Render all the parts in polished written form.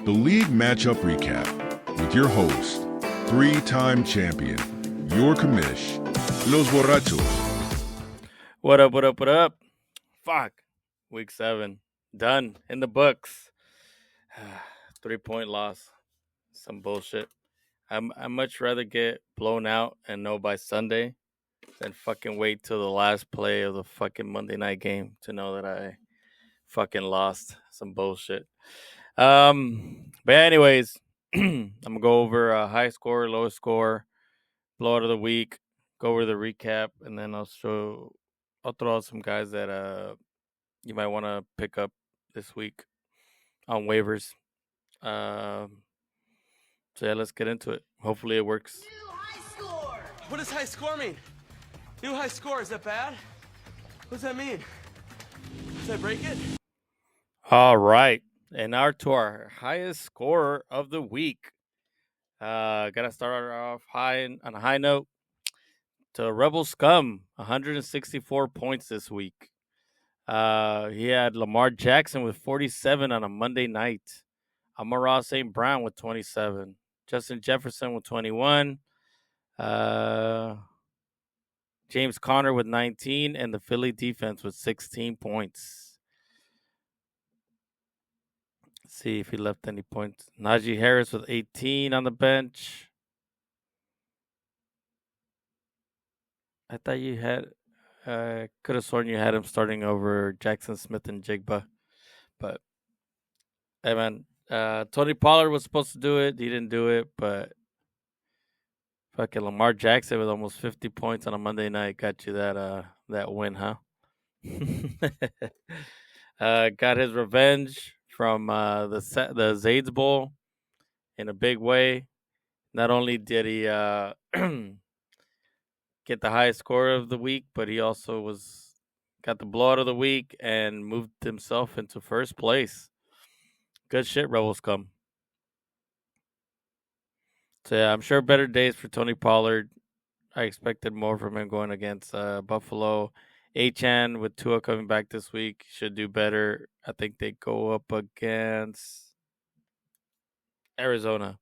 the league matchup recap with your host, three-time champion, your commish, Los Borrachos. What up, what up, what up? Fuck. Week 7. Done. In the books. 3-point loss. Some bullshit. I'd much rather get blown out and know by Sunday than fucking wait till the last play of the fucking Monday night game to know that I fucking lost. Some bullshit. But anyways, I'm gonna go over high score, low score, blowout of the week, go over the recap, and then I'll throw out some guys that you might want to pick up this week on waivers. So yeah, let's get into it. Hopefully it works. New high score! What does high score mean? New high score, is that bad? What does that mean? Did I break it? All right. And now to our highest scorer of the week. Gotta start off on a high note. To Rebel Scum, 164 points this week. He had Lamar Jackson with 47 on a Monday night. Amon-Ra St. Brown with 27. Justin Jefferson with 21. James Conner with 19. And the Philly defense with 16 points. Let's see if he left any points. Najee Harris with 18 on the bench. I thought you had... could have sworn you had him starting over Jackson Smith and Jigba. But, hey, man. Tony Pollard was supposed to do it. He didn't do it, but fucking Lamar Jackson with almost 50 points on a Monday night got you that win, huh? Got his revenge from the Zaydes Bowl in a big way. Not only did he get the highest score of the week, but he also got the blowout of the week and moved himself into first place. Good shit, Rebel Scum. So, yeah, I'm sure better days for Tony Pollard. I expected more from him going against Buffalo. Achane with Tua coming back this week should do better. I think they go up against Arizona.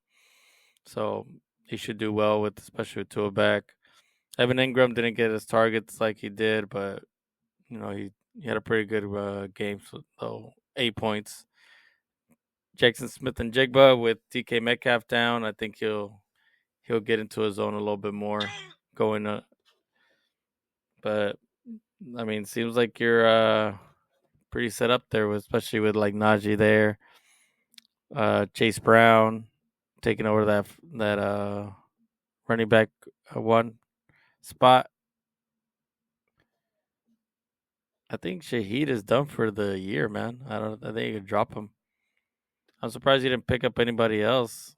So, he should do well, especially with Tua back. Evan Ingram didn't get his targets like he did, but, he had a pretty good game, so 8 points. Jackson Smith and Jigba with DK Metcalf down. I think he'll get into his zone a little bit more going up. But I mean, seems like you're pretty set up there, especially with like Najee there. Chase Brown taking over that running back one spot. I think Shaheed is done for the year, man. I think you could drop him. I'm surprised you didn't pick up anybody else,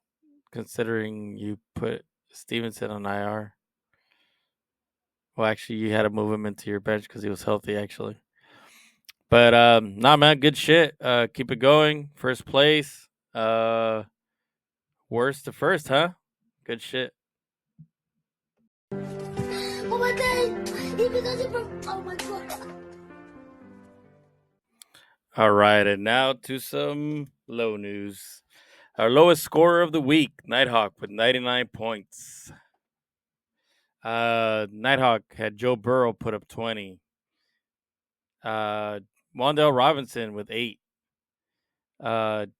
considering you put Stevenson on IR. Well, actually, you had to move him into your bench because he was healthy, actually. But, nah, man, good shit. Keep it going. First place. Worst to first, huh? Good shit. Oh my god! Oh my god! All right, and now to some low news. Our lowest scorer of the week, Nighthawk, with 99 points. Nighthawk had Joe Burrow put up 20. Wan'Dale Robinson with 8.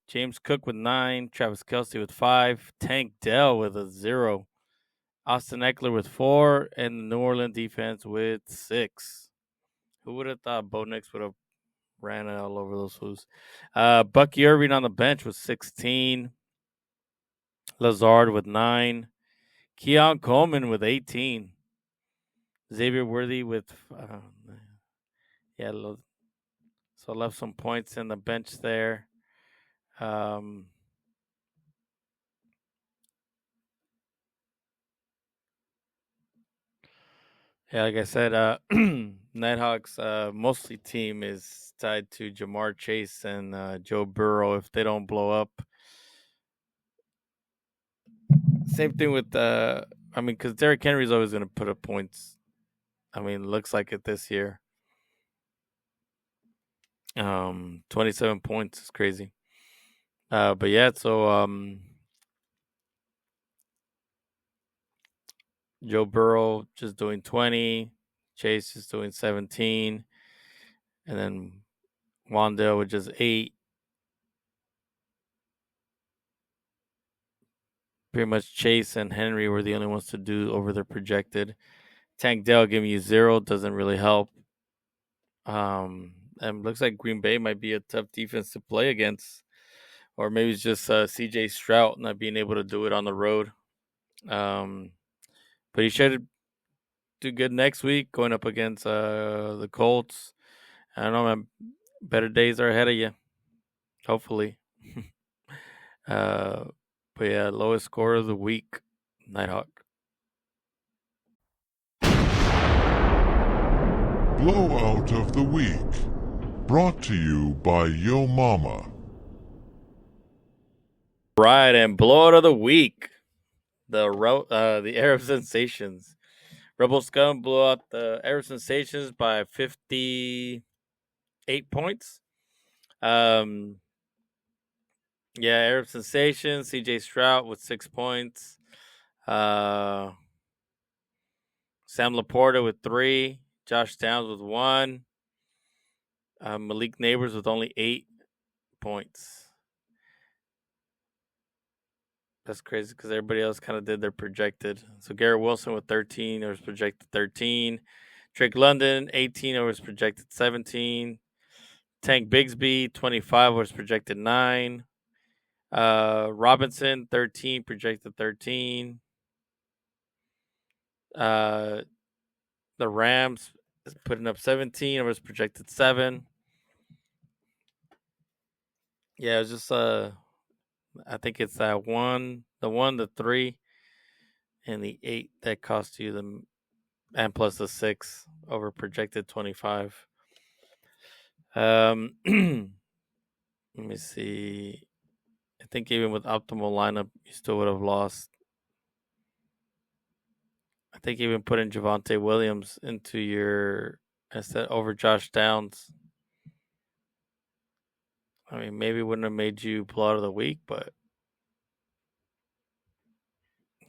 James Cook with 9. Travis Kelce with 5. Tank Dell with a 0. Austin Eckler with 4. And the New Orleans defense with 6. Who would have thought Bo Nix would have ran all over those fools? Bucky Irving on the bench with 16. Lazard with 9. Keon Coleman with 18. Xavier Worthy with so I left some points in the bench there. Like I said, Nighthawks mostly team is tied to Jamar Chase and Joe Burrow if they don't blow up. Same thing with because Derrick Henry's always going to put up points. I mean, looks like it this year. 27 points is crazy. But yeah, so Joe Burrow just doing 20, Chase is doing 17, and then Wandale with just 8. Pretty much Chase and Henry were the only ones to do over their projected. Tank Dell giving you 0 doesn't really help. And looks like Green Bay might be a tough defense to play against. Or maybe it's just CJ Stroud not being able to do it on the road. But he should do good next week going up against the Colts. I don't know, man. Better days are ahead of you. Hopefully. But yeah, lowest score of the week, Nighthawk. Blowout of the week. Brought to you by Yo Mama. Right, and blowout of the week. The Arab Sensations. Rebel Scum blew out the Arab Sensations by 58 points. Yeah, Arab Sensations, CJ Stroud with 6 points. Sam Laporta with 3. Josh Downs with 1. Malik Neighbors with only 8 points. That's crazy because everybody else kind of did their projected. So Garrett Wilson with 13, or was projected 13. Drake London, 18, or was projected 17. Tank Bigsby, 25, was projected 9. Robinson, 13, projected 13. The Rams is putting up 17, or was projected 7. Yeah, it was just I think it's that the 1, the 3, and the 8 that cost you the, and plus the 6 over projected 25. Let me see. I think even with optimal lineup, you still would have lost. I think even putting Javonte Williams into your instead over Josh Downs. I mean, maybe wouldn't have made you blowout of the week, but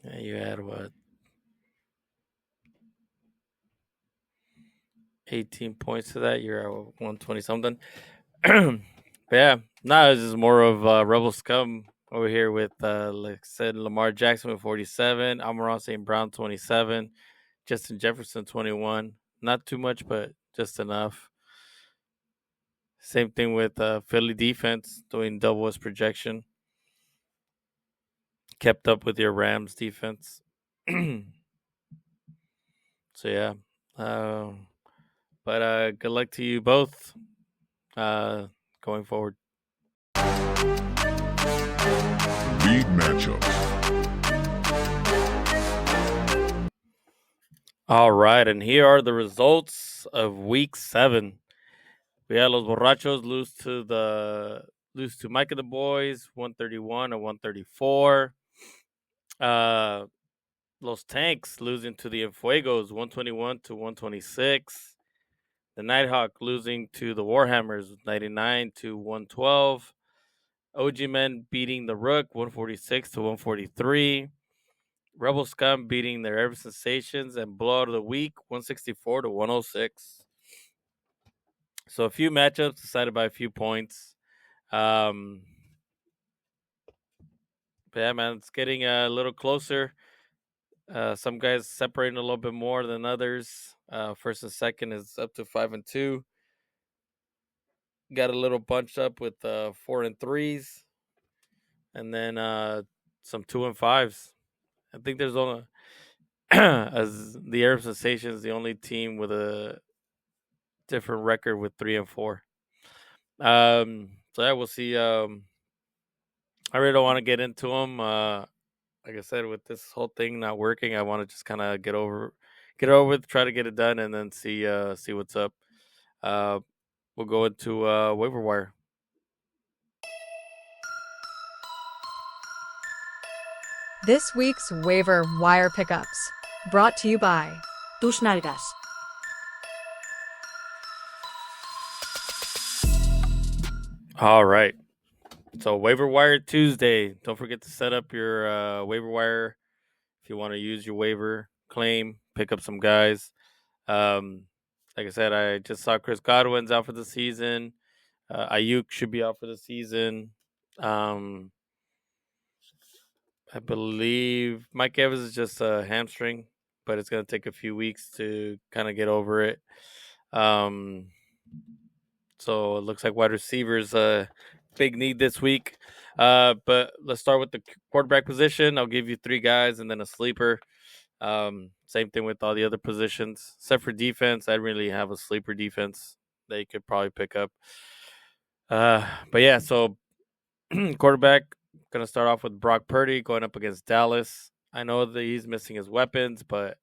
yeah, you had what? 18 points to that. You're at 120 something. But yeah, now it's just more of Rebel Scum over here with, like I said, Lamar Jackson with 47, Amon-Ra St. Brown 27, Justin Jefferson 21. Not too much, but just enough. Same thing with Philly defense doing double as projection. Kept up with your Rams defense. So yeah. But good luck to you both going forward. League matchups. All right, and here are the results of Week 7. We had Los Borrachos lose to Mike and the Boys, 131 and 134. Los Tanks losing to the Enfuegos, 121 to 126. The Nighthawk losing to the Warhammers, 99 to 112. OG Men beating the Rook, 146 to 143. Rebel Scum beating their Arab Sensations, and blowout of the week, 164 to 106. So a few matchups decided by a few points. But yeah, man, it's getting a little closer. Some guys separating a little bit more than others. First and second is up to 5 and 2. Got a little bunched up with 4 and 3s, and then some 2 and 5s. I think there's only as the Arab Sensations, the only team with a different record with 3 and 4. So yeah, we'll see. I really don't want to get into them. Like I said, with this whole thing not working, I want to just kind of get over with, try to get it done, and then see what's up. We'll go into Waiver Wire. This week's Waiver Wire Pickups, brought to you by Tus Nalgas. All right. So Waiver Wire Tuesday. Don't forget to set up your waiver wire if you want to use your waiver claim, pick up some guys. Like I said, I just saw Chris Godwin's out for the season. Ayuk should be out for the season. I believe Mike Evans is just a hamstring, but it's going to take a few weeks to kind of get over it. So it looks like wide receivers big need this week. But let's start with the quarterback position. I'll give you 3 guys and then a sleeper. Same thing with all the other positions, except for defense. I really have a sleeper defense that you could probably pick up. But yeah, so quarterback, gonna start off with Brock Purdy going up against Dallas. I know that he's missing his weapons, but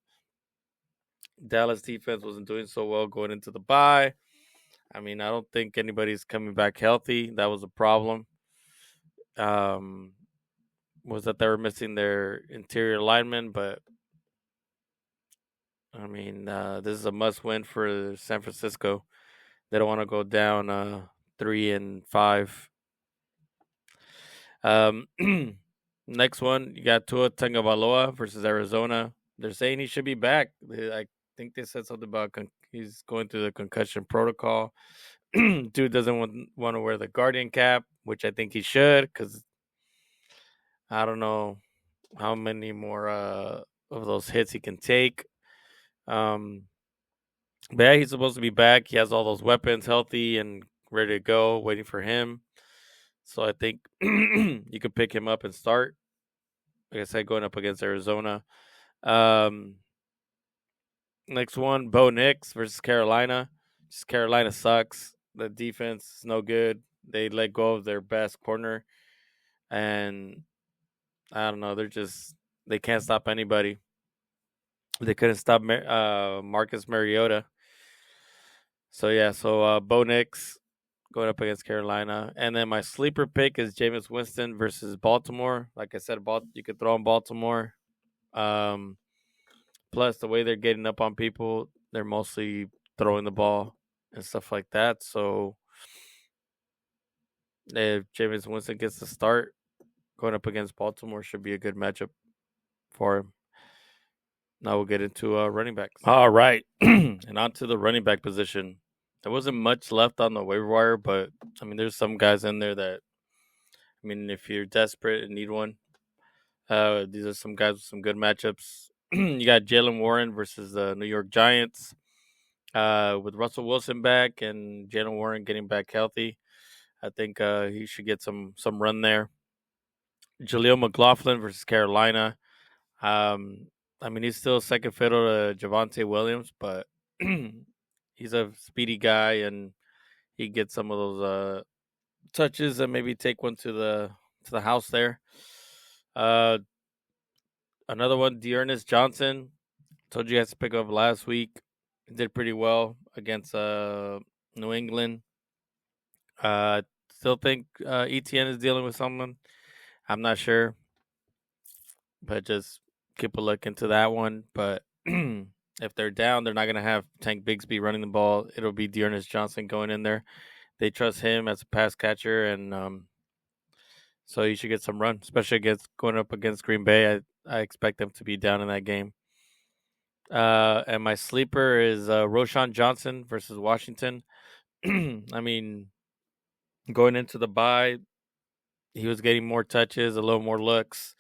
Dallas defense wasn't doing so well going into the bye. I mean, I don't think anybody's coming back healthy. That was a problem. Was that they were missing their interior linemen, but I mean, this is a must-win for San Francisco. They don't want to go down 3-5. Next one, you got Tua Tagovailoa versus Arizona. They're saying he should be back. I think they said something about he's going through the concussion protocol. Dude doesn't want to wear the Guardian cap, which I think he should, because I don't know how many more of those hits he can take. But yeah, he's supposed to be back. He has all those weapons healthy and ready to go, waiting for him. So I think you could pick him up and start. Like I said, going up against Arizona. Next one, Bo Nix versus Carolina. Just Carolina sucks. The defense is no good. They let go of their best corner. And I don't know. They can't stop anybody. They couldn't stop Marcus Mariota. So Bo Nix going up against Carolina. And then my sleeper pick is Jameis Winston versus Baltimore. Like I said, you could throw in Baltimore. Plus, the way they're getting up on people, they're mostly throwing the ball and stuff like that. So if Jameis Winston gets the start, going up against Baltimore should be a good matchup for him. Now we'll get into running backs. All right. And on to the running back position. There wasn't much left on the waiver wire, but, I mean, there's some guys in there that, I mean, if you're desperate and need one, these are some guys with some good matchups. You got Jalen Warren versus the New York Giants. With Russell Wilson back and Jalen Warren getting back healthy, I think he should get some run there. Jaleel McLaughlin versus Carolina. I mean, he's still second fiddle to Javonte Williams, but he's a speedy guy, and he gets some of those touches and maybe take one to the house there. Another one, Dearness Johnson. Told you guys to pick up last week. He did pretty well against New England. Still think ETN is dealing with someone. I'm not sure, but just keep a look into that one. But if they're down, they're not going to have Tank Bigsby running the ball. It'll be Dearness Johnson going in there. They trust him as a pass catcher, and so you should get some run, especially going up against Green Bay. I expect them to be down in that game. And my sleeper is Roshan Johnson versus Washington. I mean, going into the bye, he was getting more touches, a little more looks.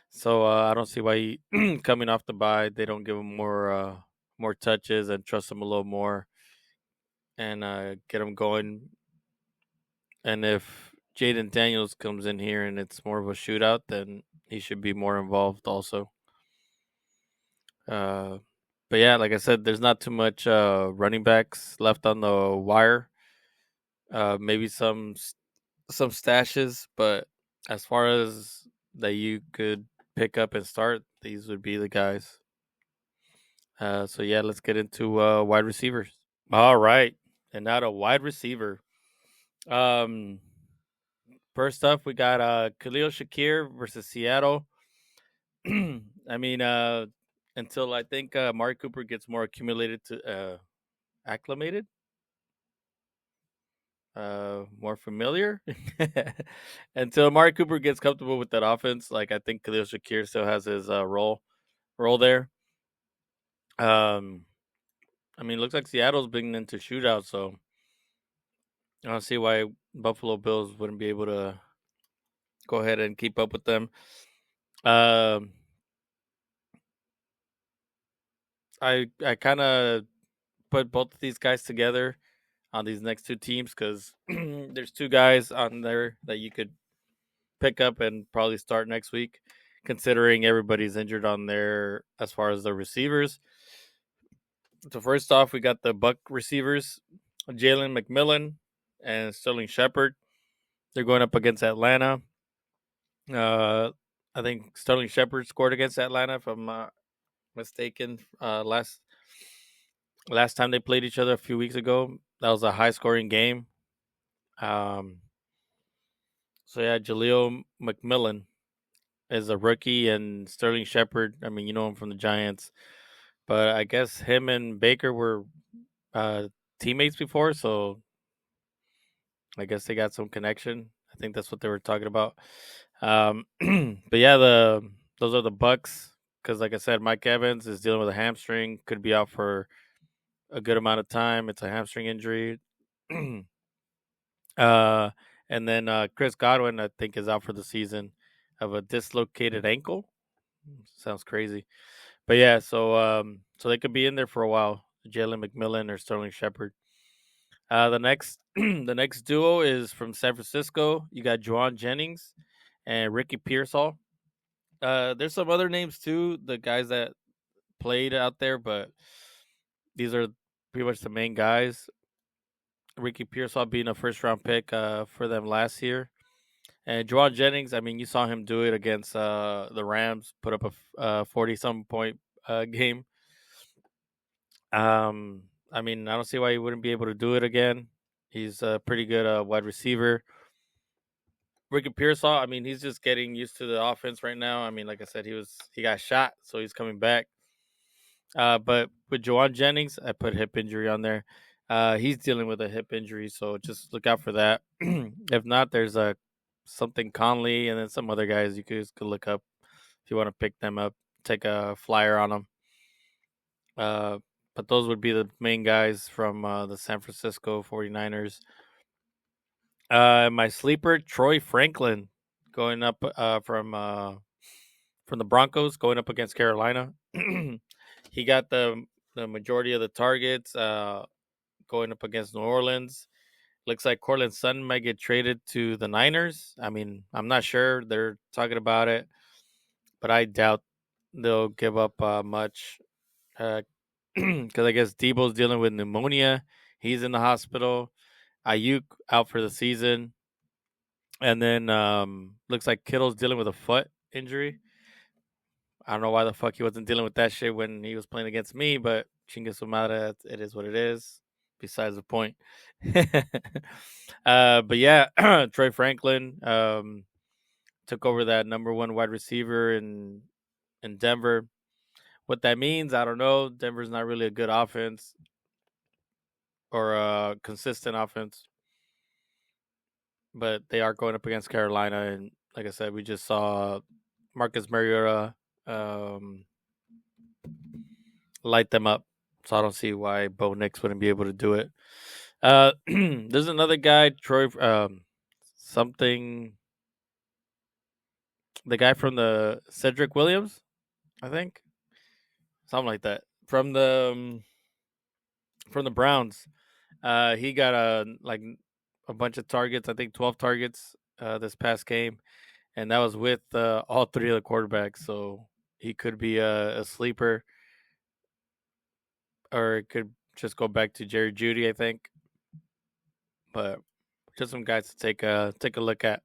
So I don't see why coming off the bye, they don't give him more touches and trust him a little more and get him going. And if Jaden Daniels comes in here and it's more of a shootout, then he should be more involved also. But yeah, like I said, there's not too much running backs left on the wire. Maybe some stashes, but as far as that you could pick up and start, these would be the guys. So yeah, let's get into wide receivers. All right, and now to wide receiver. First up, we got Khalil Shakir versus Seattle. I mean, until I think Amari Cooper gets more acclimated. more familiar until Amari Cooper gets comfortable with that offense. Like I think Khalil Shakir still has his role there. I mean, looks like Seattle's been into shootouts, so I don't see why Buffalo Bills wouldn't be able to go ahead and keep up with them. I kind of put both of these guys together on these next two teams because there's two guys on there that you could pick up and probably start next week, considering everybody's injured on there as far as the receivers. So first off, we got the Buck receivers, Jalen McMillan and Sterling Shepard. They're going up against Atlanta. I think Sterling Shepard scored against Atlanta, if I'm not mistaken. Last time they played each other a few weeks ago, that was a high-scoring game. So yeah, Jaleel McMillan is a rookie, and Sterling Shepard, I mean, you know him from the Giants, but I guess him and Baker were teammates before, so I guess they got some connection. I think that's what they were talking about. But yeah, those are the Bucks because, like I said, Mike Evans is dealing with a hamstring, could be out for a good amount of time. It's a hamstring injury. And then Chris Godwin, I think, is out for the season of a dislocated ankle. Sounds crazy, but yeah. So they could be in there for a while. Jalen McMillan or Sterling Shepard. The next duo is from San Francisco. You got Juwan Jennings and Ricky Pearsall. There's some other names too, the guys that played out there, but these are pretty much the main guys. Ricky Pearsall being a first round pick for them last year. And Juwan Jennings, I mean, you saw him do it against the Rams, put up a 40-some point game. I mean, I don't see why he wouldn't be able to do it again. He's a pretty good wide receiver. Ricky Pearsall, I mean, he's just getting used to the offense right now. I mean, like I said, he got shot, so he's coming back. But with Juwan Jennings, I put hip injury on there. He's dealing with a hip injury, so just look out for that. If not, there's something Conley and then some other guys you could look up if you want to pick them up, take a flyer on them. But those would be the main guys from the San Francisco 49ers. My sleeper, Troy Franklin, going up from the Broncos, going up against Carolina. He got the majority of the targets going up against New Orleans. Looks like Cortland Sutton might get traded to the Niners. I mean, I'm not sure. They're talking about it, but I doubt they'll give up much. Because I guess Debo's dealing with pneumonia. He's in the hospital. Ayuk out for the season. And then looks like Kittle's dealing with a foot injury. I don't know why the fuck he wasn't dealing with that shit when he was playing against me, but Chinga Sumada, it is what it is. Besides the point. But yeah, Troy Franklin took over that number one wide receiver in Denver. What that means, I don't know. Denver's not really a good offense or a consistent offense. But they are going up against Carolina. And like I said, we just saw Marcus Mariota light them up. So I don't see why Bo Nix wouldn't be able to do it. There's another guy, Troy, something. The guy from the Cedric Williams, I think, something like that. From the Browns, he got a bunch of targets. I think 12 targets this past game, and that was with all three of the quarterbacks. So he could be a sleeper. Or it could just go back to Jerry Jeudy, I think. But just some guys to take a look at,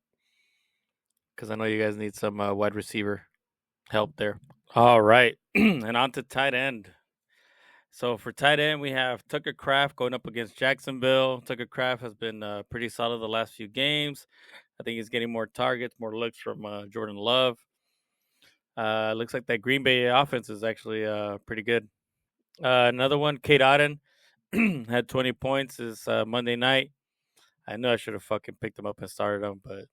because I know you guys need some wide receiver help there. All right, and on to tight end. So for tight end, we have Tucker Kraft going up against Jacksonville. Tucker Kraft has been pretty solid the last few games. I think he's getting more targets, more looks from Jordan Love. Looks like that Green Bay offense is actually pretty good. Another one, Kate Otten, had 20 points this Monday night. I know I should have fucking picked him up and started him, but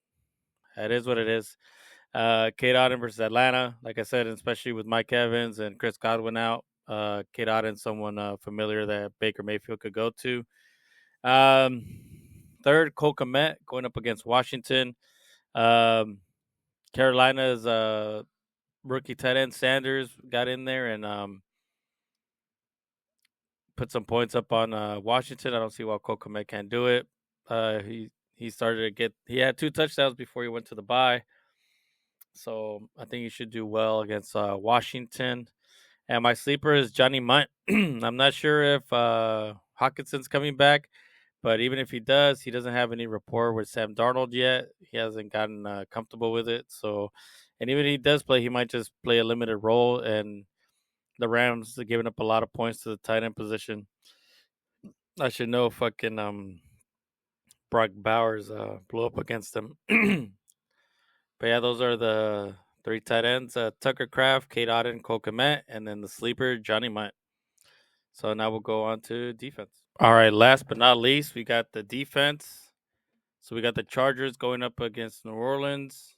it is what it is. Kate Otten versus Atlanta. Like I said, especially with Mike Evans and Chris Godwin out. Kate Otten, someone familiar that Baker Mayfield could go to. Third, Cole Kmet going up against Washington. Carolina's rookie tight end Sanders got in there and put some points up on Washington. I don't see why Cole Kmet can't do it. He started to get. He had 2 touchdowns before he went to the bye, so I think he should do well against Washington. And my sleeper is Johnny Munt. I'm not sure if Hawkinson's coming back, but even if he does, he doesn't have any rapport with Sam Darnold yet. He hasn't gotten comfortable with it. So, and even if he does play, he might just play a limited role. And the Rams are giving up a lot of points to the tight end position. I should know fucking Brock Bowers blew up against them. But yeah, those are the 3 tight ends: Tucker Kraft, Kate Otten, Cole Kmet, and then the sleeper Johnny Munt. So now we'll go on to defense. All right, last but not least, we got the defense. So we got the Chargers going up against New Orleans,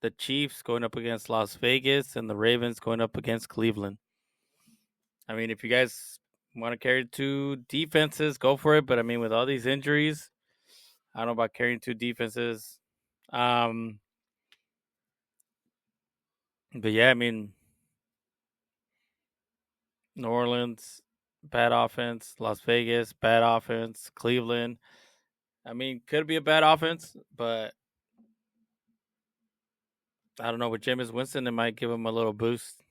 the Chiefs going up against Las Vegas, and the Ravens going up against Cleveland. I mean, if you guys want to carry 2 defenses, go for it. But I mean, with all these injuries, I don't know about carrying 2 defenses. But yeah, I mean, New Orleans, bad offense. Las Vegas, bad offense. Cleveland, I mean, could be a bad offense, but I don't know. With Jameis Winston, it might give him a little boost.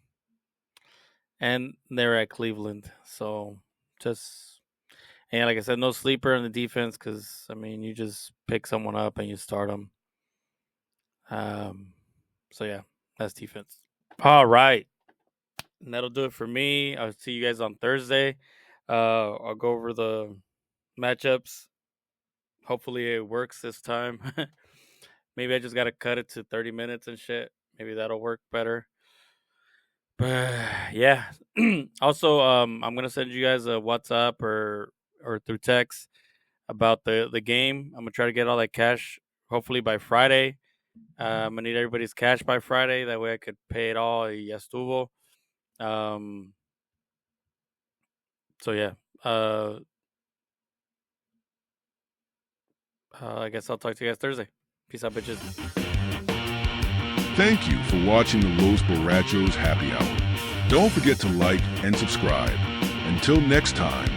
And they're at Cleveland. So and like I said, no sleeper in the defense because, I mean, you just pick someone up and you start them. So yeah, that's defense. All right. And that'll do it for me. I'll see you guys on Thursday. I'll go over the matchups. Hopefully it works this time. Maybe I just got to cut it to 30 minutes and shit. Maybe that'll work better. But yeah. Also, I'm going to send you guys a WhatsApp or through text about the game. I'm going to try to get all that cash hopefully by Friday. I'm going to need everybody's cash by Friday. That way I could pay it all. Ya estuvo. So yeah. I guess I'll talk to you guys Thursday. Peace out, bitches. Thank you for watching the Los Borrachos Happy Hour. Don't forget to like and subscribe. Until next time.